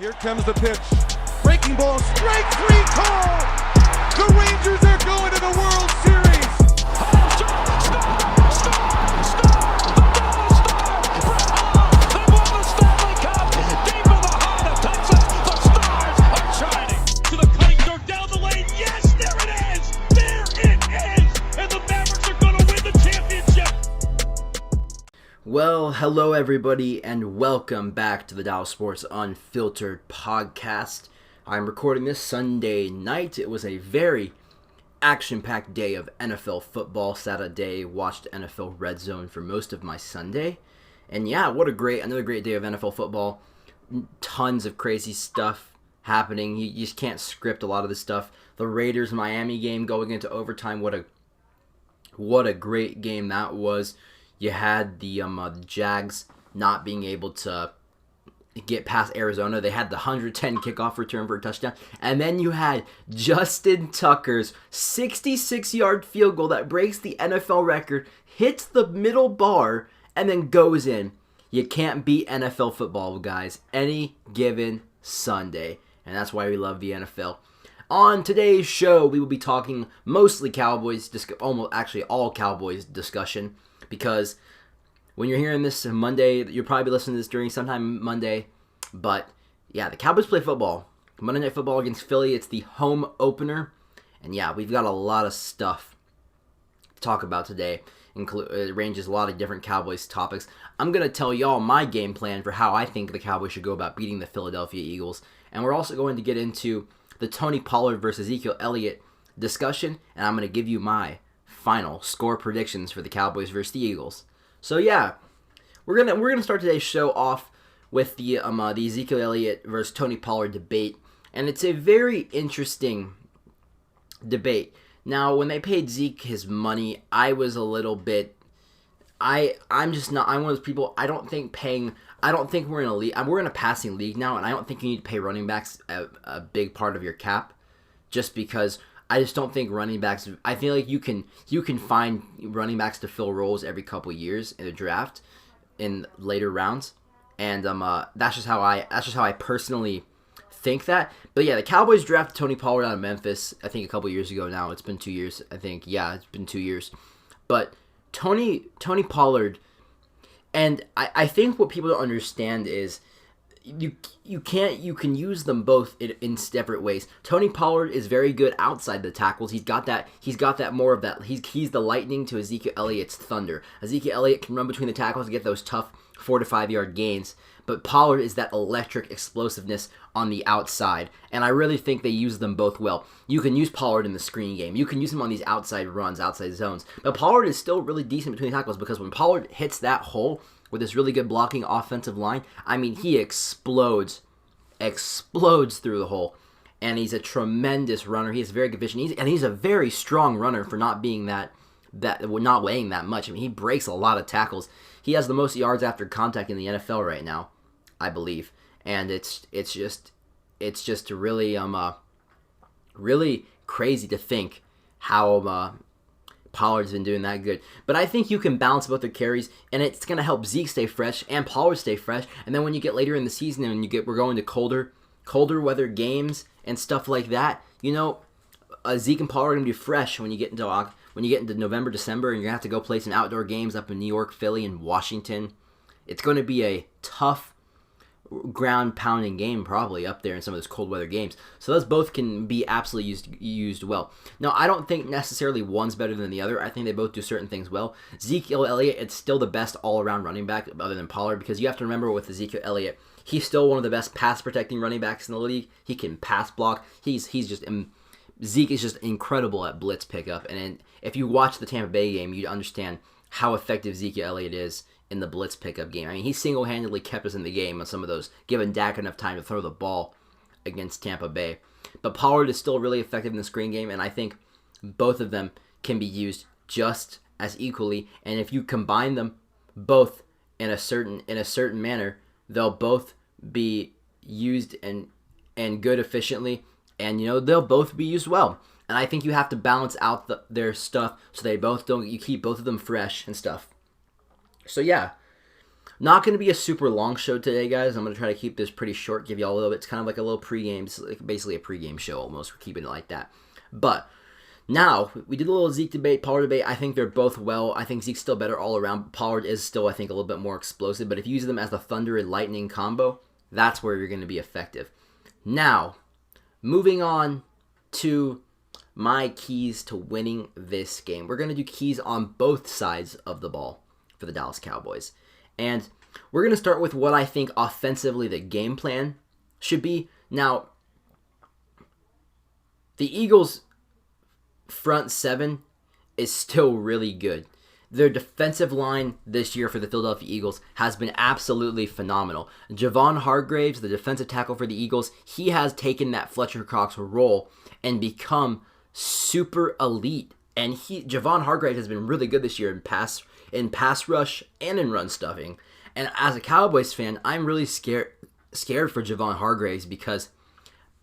Here comes the pitch. Breaking ball, strike three call. The Rangers are going to the World Series. Well, hello everybody, and welcome back to the Dallas Sports Unfiltered podcast. I'm recording this Sunday night. It was a very action-packed day of NFL football. Saturday, watched NFL Red Zone for most of my Sunday. And yeah, another great day of NFL football. Tons of crazy stuff happening. You just can't script a lot of this stuff. The Raiders-Miami game going into overtime. What a great game that was. You had the Jags not being able to get past Arizona. They had the 110 kickoff return for a touchdown. And then you had Justin Tucker's 66-yard field goal that breaks the NFL record, hits the middle bar, and then goes in. You can't beat NFL football, guys, any given Sunday. And that's why we love the NFL. On today's show, we will be talking mostly Cowboys, all Cowboys discussion. Because when you're hearing this Monday, you'll probably be listening to this during sometime Monday. But yeah, the Cowboys play football. Monday Night Football against Philly. It's the home opener. And yeah, we've got a lot of stuff to talk about today. It ranges a lot of different Cowboys topics. I'm going to tell y'all my game plan for how I think the Cowboys should go about beating the Philadelphia Eagles. And we're also going to get into the Tony Pollard versus Ezekiel Elliott discussion. And I'm going to give you my final score predictions for the Cowboys versus the Eagles. So yeah, we're gonna start today's show off with the Ezekiel Elliott versus Tony Pollard debate, and it's a very interesting debate. Now, when they paid Zeke his money, I was a little bit. I'm one of those people. I don't think we're in a league. We're in a passing league now, and I don't think you need to pay running backs a big part of your cap, just because. I just don't think running backs. I feel like you can find running backs to fill roles every couple years in the draft, in later rounds, and that's just how I personally think that. But yeah, the Cowboys drafted Tony Pollard out of Memphis. I think a couple years ago now. It's been 2 years. I think it's been 2 years. But Tony Pollard, and I think what people don't understand is. You can use them both in separate ways. Tony Pollard is very good outside the tackles. He's got that more of that. He's the lightning to Ezekiel Elliott's thunder. Ezekiel Elliott can run between the tackles and get those tough 4 to 5 yard gains. But Pollard is that electric explosiveness on the outside. And I really think they use them both well. You can use Pollard in the screen game. You can use him on these outside runs, outside zones. But Pollard is still really decent between the tackles because when Pollard hits that hole with this really good blocking offensive line, I mean, he explodes through the hole. And he's a tremendous runner. He has very good vision. He's a very strong runner for not being not weighing that much. I mean, he breaks a lot of tackles. He has the most yards after contact in the NFL right now, I believe. And it's just really really crazy to think how Pollard's been doing that good. But I think you can balance both their carries, and it's going to help Zeke stay fresh and Pollard stay fresh. And then when you get later in the season and we're going to colder weather games and stuff like that, Zeke and Pollard are going to be fresh when you get into November, December, and you're going to have to go play some outdoor games up in New York, Philly, and Washington. It's going to be a tough ground pounding game probably up there in some of those cold weather games. So those both can be absolutely used well. Now, I don't think necessarily one's better than the other. I think they both do certain things well. Ezekiel Elliott, it's still the best all-around running back other than Pollard, because you have to remember with Ezekiel Elliott, he's still one of the best pass protecting running backs in the league. He can pass block. Zeke is just incredible at blitz pickup. And if you watch the Tampa Bay game, you'd understand how effective Ezekiel Elliott is in the blitz pickup game. I mean, he single-handedly kept us in the game on some of those, giving Dak enough time to throw the ball against Tampa Bay. But Pollard is still really effective in the screen game, and I think both of them can be used just as equally. And if you combine them both in a certain manner, they'll both be used and good efficiently, and they'll both be used well. And I think you have to balance out their stuff so you keep both of them fresh and stuff. So yeah, Not going to be a super long show today, guys. I'm going to try to keep this pretty short, give you all a little bit. It's kind of like a little pregame, it's like basically a pregame show almost. We're keeping it like that. But now, we did a little Zeke debate, Pollard debate. I think they're both well. I think Zeke's still better all around. Pollard is still, I think, a little bit more explosive. But if you use them as the thunder and lightning combo, that's where you're going to be effective. Now, moving on to my keys to winning this game. We're going to do keys on both sides of the ball for the Dallas Cowboys. And we're going to start with what I think offensively the game plan should be. Now, the Eagles' front seven is still really good. Their defensive line this year for the Philadelphia Eagles has been absolutely phenomenal. Javon Hargraves, the defensive tackle for the Eagles, he has taken that Fletcher Cox role and become super elite. And Javon Hargraves has been really good this year in pass rush and in run stuffing. And as a Cowboys fan, I'm really scared for Javon Hargraves because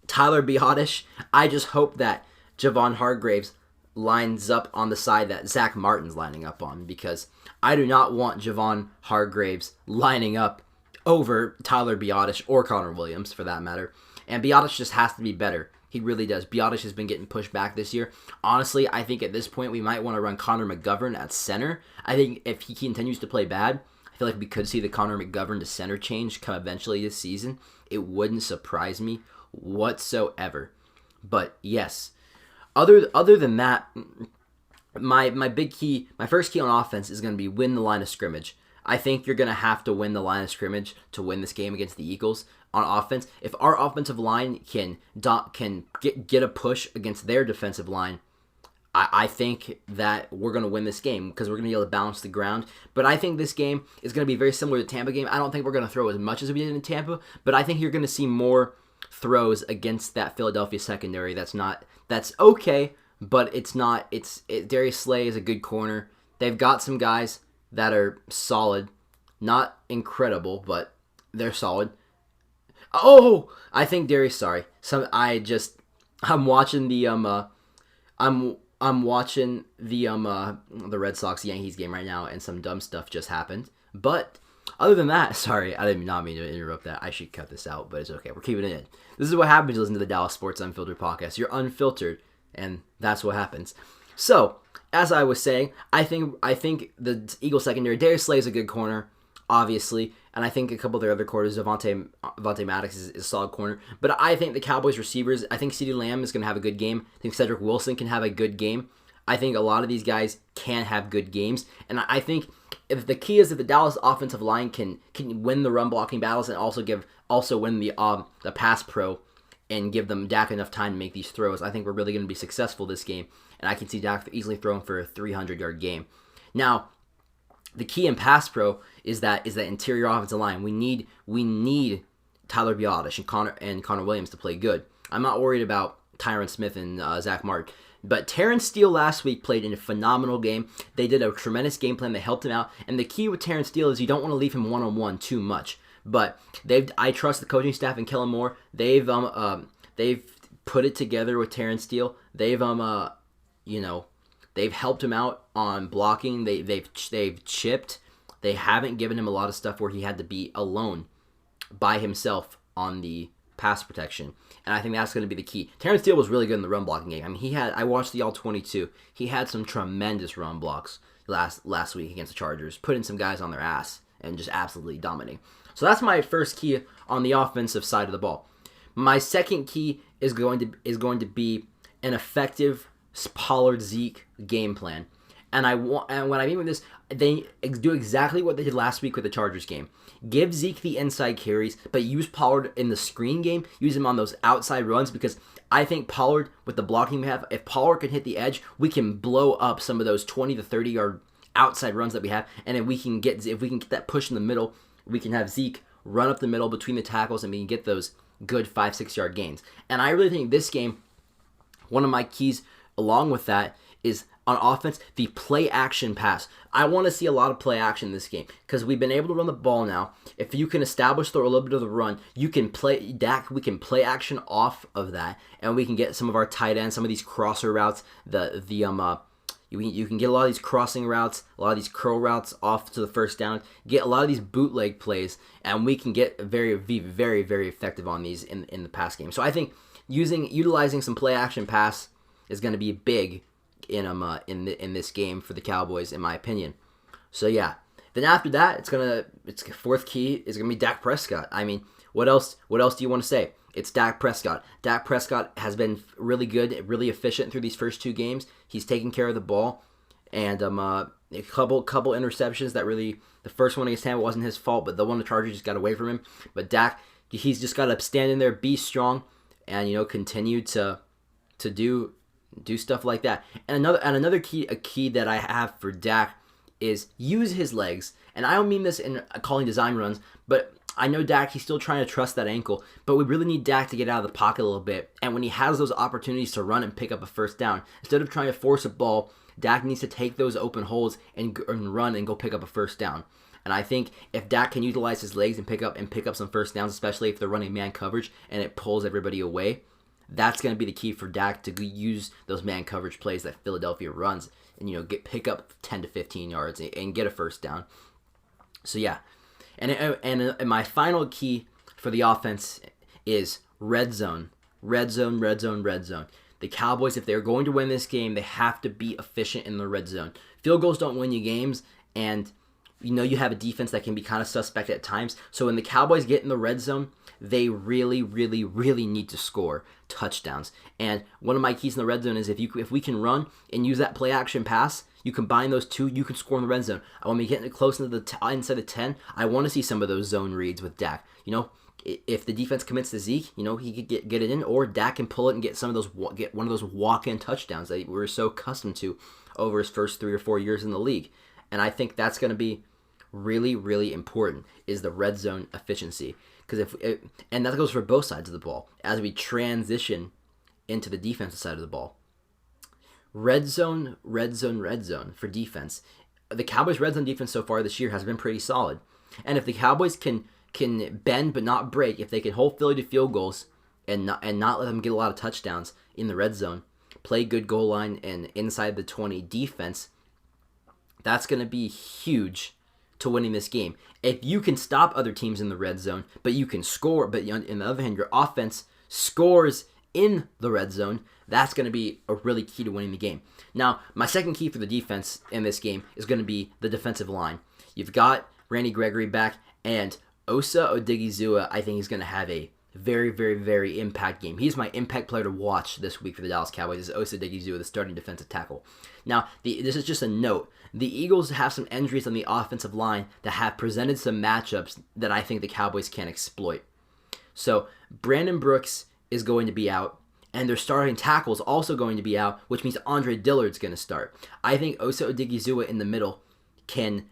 Tyler Biadasz, I just hope that Javon Hargraves lines up on the side that Zach Martin's lining up on, because I do not want Javon Hargraves lining up over Tyler Biadasz or Connor Williams for that matter. And Biadasz just has to be better. He really does. Biadasz has been getting pushed back this year. Honestly, I think at this point we might want to run Connor McGovern at center. I think if he continues to play bad, I feel like we could see the Connor McGovern to center change come eventually this season. It wouldn't surprise me whatsoever. But yes, other than that, my first key on offense is going to be win the line of scrimmage. I think you're going to have to win the line of scrimmage to win this game against the Eagles on offense. If our offensive line can get a push against their defensive line, I think that we're going to win this game because we're going to be able to balance the ground. But I think this game is going to be very similar to the Tampa game. I don't think we're going to throw as much as we did in Tampa, but I think you're going to see more throws against that Philadelphia secondary. That's okay, but it's not. Darius Slay is a good corner. They've got some guys that are solid, not incredible, but they're solid. Oh, I think Darius. Sorry, I'm watching the Red Sox Yankees game right now, and some dumb stuff just happened. But other than that, sorry, I did not mean to interrupt that. I should cut this out, but it's okay. We're keeping it in. This is what happens when you listen to the Dallas Sports Unfiltered podcast. You're unfiltered, and that's what happens. So, as I was saying, I think the Eagles secondary, Darius Slay is a good corner, obviously, and I think a couple of their other corners, Avonte Maddox is a solid corner. But I think the Cowboys receivers, I think CeeDee Lamb is going to have a good game. I think Cedric Wilson can have a good game. I think a lot of these guys can have good games, and I think if the key is that the Dallas offensive line can win the run blocking battles and also win the pass pro and give them Dak enough time to make these throws, I think we're really going to be successful this game, and I can see Dak easily throwing for a 300-yard game. Now, the key in pass pro is that interior offensive line. We need Tyler Biadasz and Connor Williams to play good. I'm not worried about Tyron Smith and Zach Martin. But Terrence Steele last week played in a phenomenal game. They did a tremendous game plan. They helped him out. And the key with Terrence Steele is you don't want to leave him one-on-one too much. But I trust the coaching staff and Kellen Moore. They've put it together with Terrence Steele. They've helped him out on blocking. They've chipped. They haven't given him a lot of stuff where he had to be alone by himself on the pass protection. And I think that's going to be the key. Terrence Steele was really good in the run blocking game. I mean, I watched the All-22. He had some tremendous run blocks last week against the Chargers, putting some guys on their ass and just absolutely dominating. So that's my first key on the offensive side of the ball. My second key is going to be an effective Pollard Zeke game plan. And what I mean with this, they do exactly what they did last week with the Chargers game. Give Zeke the inside carries, but use Pollard in the screen game. Use him on those outside runs, because I think Pollard, with the blocking we have, if Pollard can hit the edge, we can blow up some of those 20 to 30 yard outside runs that we have. And if we can get that push in the middle, we can have Zeke run up the middle between the tackles, and we can get those good 5-6 yard gains. And I really think this game, one of my keys along with that is on offense, the play action pass. I want to see a lot of play action in this game because we've been able to run the ball now. If you can establish a little bit of the run, you can play Dak. We can play action off of that, and we can get some of our tight ends, some of these crosser routes, You can get a lot of these crossing routes, a lot of these curl routes off to the first down, get a lot of these bootleg plays, and we can get be very, very effective on these in the pass game. So I think utilizing some play action pass is going to be big in this game for the Cowboys, in my opinion. So yeah. Then after that, it's fourth key is gonna be Dak Prescott. I mean, what else do you want to say? It's Dak Prescott. Dak Prescott has been really good, really efficient through these first 2 games. He's taking care of the ball, and a couple interceptions that really, the first one against Tampa wasn't his fault, but the one the Chargers just got away from him. But Dak, he's just got to stand in there, be strong, and continue to do stuff like that. And another key that I have for Dak is use his legs. And I don't mean this in calling design runs, but I know Dak, he's still trying to trust that ankle, but we really need Dak to get out of the pocket a little bit. And when he has those opportunities to run and pick up a first down, instead of trying to force a ball, Dak needs to take those open holes and run and go pick up a first down. And I think if Dak can utilize his legs and pick up some first downs, especially if they're running man coverage and it pulls everybody away, that's going to be the key for Dak to use those man coverage plays that Philadelphia runs and pick up 10 to 15 yards and get a first down. So yeah, and my final key for the offense is red zone. The Cowboys, if they're going to win this game, they have to be efficient in the red zone. Field goals don't win you games, and you have a defense that can be kind of suspect at times. So when the Cowboys get in the red zone, they really, really, really need to score touchdowns. And one of my keys in the red zone is if we can run and use that play action pass, you combine those two, you can score in the red zone. When we get close into the inside the 10, I want to see some of those zone reads with Dak. If the defense commits to Zeke, he could get it in, or Dak can pull it and get one of those walk-in touchdowns that we're so accustomed to over his first 3 or 4 years in the league. And I think that's going to be really, really important, is the red zone efficiency. And that goes for both sides of the ball as we transition into the defensive side of the ball. Red zone for defense. The Cowboys' red zone defense so far this year has been pretty solid. And if the Cowboys can bend but not break, if they can hold Philly to field goals and not let them get a lot of touchdowns in the red zone, play good goal line and inside the 20 defense, that's going to be huge to winning this game. If you can stop other teams in the red zone, but you can score, but on the other hand, your offense scores in the red zone, that's going to be a really key to winning the game. Now, my second key for the defense in this game is going to be the defensive line. You've got Randy Gregory back, and Osa Odigizua, I think, is going to have a very, very, very impact game. He's my impact player to watch this week for the Dallas Cowboys, is Osa Odigizua, the starting defensive tackle. Now, this is just a note. The Eagles have some injuries on the offensive line that have presented some matchups that I think the Cowboys can exploit. So, Brandon Brooks is going to be out, and their starting tackle is also going to be out, which means Andre Dillard's going to start. I think Osa Odigizua in the middle can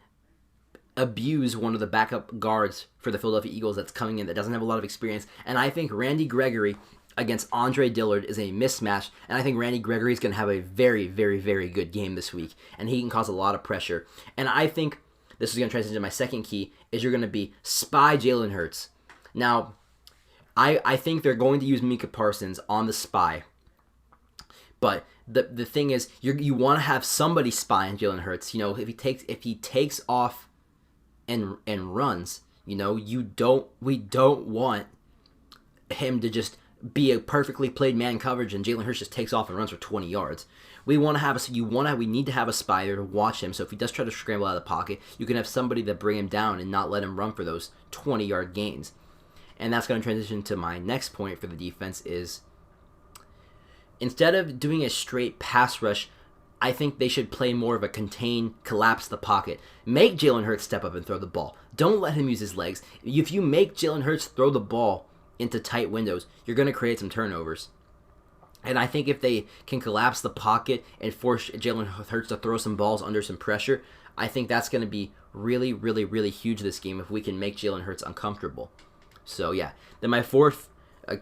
abuse one of the backup guards for the Philadelphia Eagles that's coming in that doesn't have a lot of experience, and I think Randy Gregory against Andre Dillard is a mismatch, and I think Randy Gregory is going to have a very, very, very good game this week, and he can cause a lot of pressure. And I think this is going to transition to my second key, is you're going to be spy Jalen Hurts. Now, I think they're going to use Micah Parsons on the spy, but the thing is, you want to have somebody spy on Jalen Hurts. If he takes off and runs, we don't want him to just be a perfectly played man coverage and Jalen Hurts just takes off and runs for 20 yards. We need to have a spy there to watch him. So if he does try to scramble out of the pocket, you can have somebody that bring him down and not let him run for those 20-yard gains. And that's going to transition to my next point for the defense is, instead of doing a straight pass rush, I think they should play more of a contain, collapse the pocket. Make Jalen Hurts step up and throw the ball. Don't let him use his legs. If you make Jalen Hurts throw the ball into tight windows, you're going to create some turnovers. And I think if they can collapse the pocket and force Jalen Hurts to throw some balls under some pressure, I think that's going to be really, really, really huge this game if we can make Jalen Hurts uncomfortable. So yeah. Then my fourth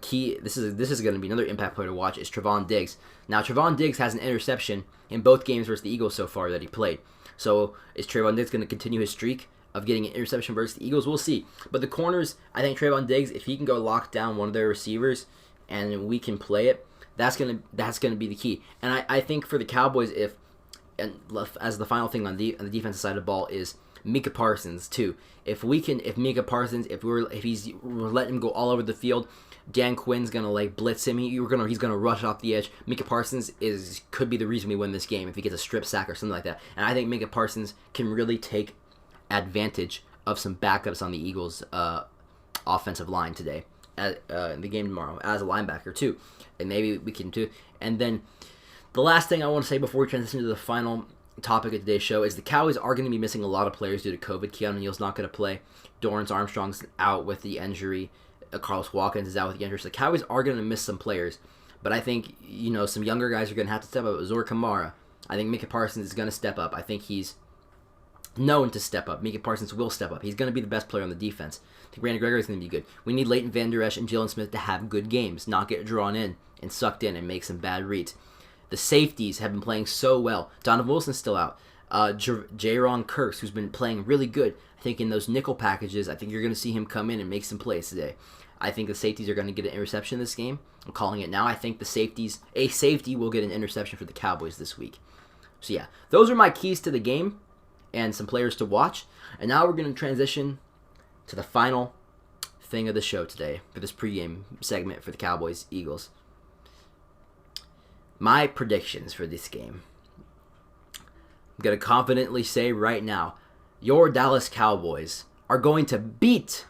key, this is going to be another impact player to watch, is Trevon Diggs. Now, Trevon Diggs has an interception in both games versus the Eagles so far that he played. So is Trevon Diggs going to continue his streak of getting an interception versus the Eagles? We'll see. But the corners, I think Trevon Diggs, if he can go lock down one of their receivers and we can play it, that's gonna be the key. And I think for the Cowboys, if and as the final thing on the defensive side of the ball is Micah Parsons too. If we're letting him go all over the field, Dan Quinn's gonna like blitz him. He's gonna rush off the edge. Micah Parsons could be the reason we win this game if he gets a strip sack or something like that. And I think Micah Parsons can really take advantage of some backups on the Eagles' offensive line today, in the game tomorrow as a linebacker too, and maybe we can too. And then the last thing I want to say before we transition to the final topic of today's show is the Cowboys are going to be missing a lot of players due to COVID. Keanu Neal's not going to play. Dorrance Armstrong's out with the injury. Carlos Watkins is out with the injury. So the Cowboys are going to miss some players. But I think, some younger guys are going to have to step up. Zor Kamara. I think Micah Parsons is going to step up. I think he's known to step up. Micah Parsons will step up. He's going to be the best player on the defense. I think Randy Gregory is going to be good. We need Leighton Vander Esch and Jalen Smith to have good games, not get drawn in and sucked in and make some bad reads. The safeties have been playing so well. Donovan Wilson's still out. Jaron Kearse, who's been playing really good. I think in those nickel packages, I think you're going to see him come in and make some plays today. I think the safeties are going to get an interception this game. I'm calling it now. I think a safety will get an interception for the Cowboys this week. So yeah, those are my keys to the game and some players to watch. And now we're going to transition to the final thing of the show today for this pregame segment for the Cowboys Eagles. My predictions for this game. I'm going to confidently say right now, your Dallas Cowboys are going to beat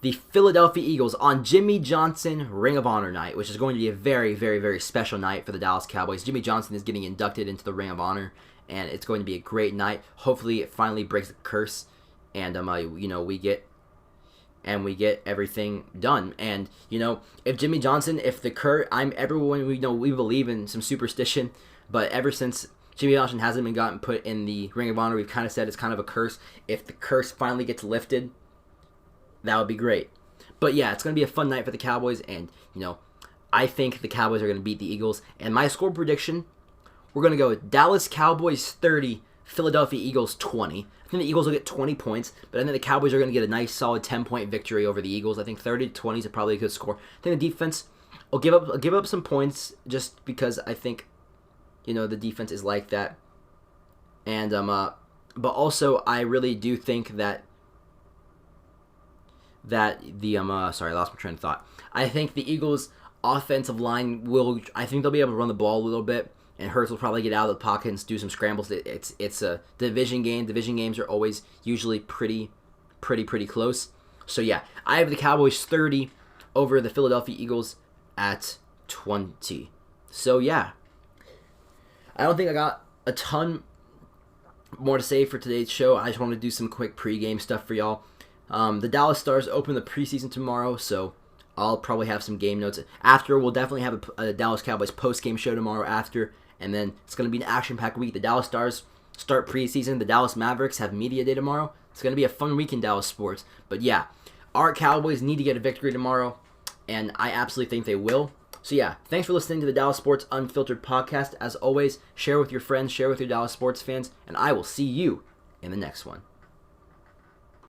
the Philadelphia Eagles on Jimmy Johnson Ring of Honor night, which is going to be a very, very, very special night for the Dallas Cowboys. Jimmy Johnson is getting inducted into the Ring of Honor, and it's going to be a great night. Hopefully, it finally breaks the curse, and we get everything done. And if Jimmy Johnson, everyone we believe in some superstition, but ever since Jimmy Johnson hasn't been gotten put in the Ring of Honor, we've kind of said it's kind of a curse. If the curse finally gets lifted, that would be great. But yeah, it's going to be a fun night for the Cowboys, and I think the Cowboys are going to beat the Eagles. And my score prediction, we're going to go with Dallas Cowboys 30, Philadelphia Eagles 20. I think the Eagles will get 20 points, but I think the Cowboys are going to get a nice solid 10-point victory over the Eagles. I think 30-20 is probably a good score. I think the defense will give up some points just because I think the defense is like that. And but also I really do think that the sorry, I lost my train of thought. I think the Eagles' offensive line I think they'll be able to run the ball a little bit, and Hurts will probably get out of the pocket and do some scrambles. It's a division game. Division games are always usually pretty close. So yeah, I have the Cowboys 30 over the Philadelphia Eagles at 20. So yeah, I don't think I got a ton more to say for today's show. I just want to do some quick pregame stuff for y'all. The Dallas Stars open the preseason tomorrow, so I'll probably have some game notes. After, we'll definitely have a Dallas Cowboys post-game show tomorrow after, and then it's going to be an action-packed week. The Dallas Stars start preseason. The Dallas Mavericks have media day tomorrow. It's going to be a fun week in Dallas sports. But yeah, our Cowboys need to get a victory tomorrow, and I absolutely think they will. So yeah, thanks for listening to the Dallas Sports Unfiltered podcast. As always, share with your friends, share with your Dallas sports fans, and I will see you in the next one.